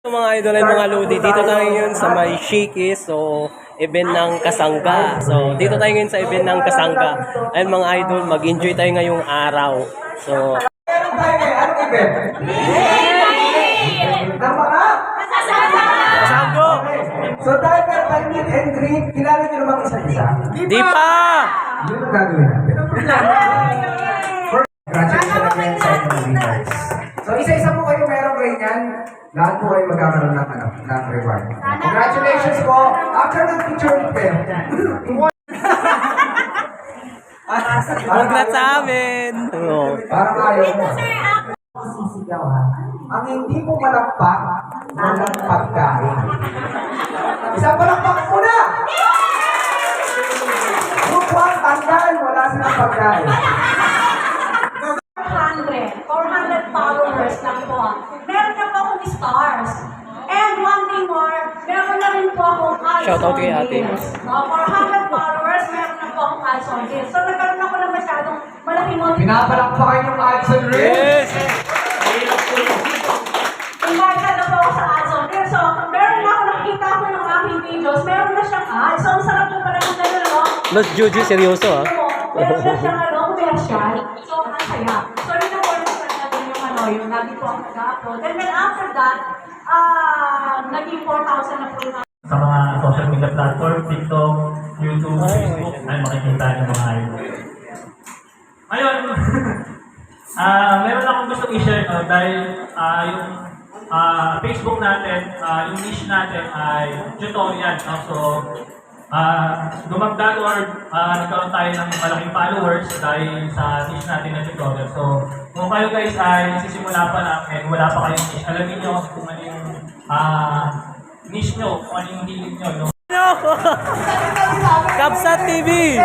Mga idol ay mga lodi, dito tayo ngayon sa may Shakey's, so event ng Kasangga. So dito tayo ngayon sa event ng Kasangga. Ayun mga idol, mag-enjoy tayo ngayong araw. So Meron tayo ngayon, anong event? Ng mga? Kasanggo! Okay. So dahil meron tayong meet and greet, kilala niyo namang isa't isa? Di pa! Yun ang gagawin natin. Congratulations again sa inyong leaders. So isa-isa po kayo meron ganyan. Lahat po kayo magkakaroon ng reward. Congratulations po. After ng picture ulit kayo. Congrats sa amin! Parang ayaw mo. Sisigaw ha. Ang hindi po malakpak, walang pagkain. Isang palakpak muna! Mukhang tandaan, wala silang pagkain. 400 followers lang po. Meron na po akong stars. And one thing more, meron na rin po akong Shoutout kay ate. 400 followers, meron na po akong ads on this. So nagkaroon ako ng masyadong malaking motivation. Pinapalakpakan yung ads and reels. Yes! Invited na po ako sa ads on this. So meron na ako nakikita ko yung aking videos, meron na siyang ads. So ang sarap po pala ng gano'n, no? Los Juju, seryoso ah. Meron na siyang commercial. So ang saya. So yun na po yung lagi po ako nag-upload. And then after that, naging 4,000 na po yung sa mga social media platform, TikTok, YouTube, Facebook, ay makikita ng mga idol. Ngayon, meron akong gustong i-share dahil yung Facebook natin, yung niche natin ay tutorial. So, dumagdag or nagkaroon tayo ng malaking followers dahil sa niche natin na tutorial. So, kung kayo guys ay nagsisimula pa lang and wala pa kayong niche, alamin nyo kung ano yung niche nyo, kung ano yung hilig nyo. No? Kapsat TV!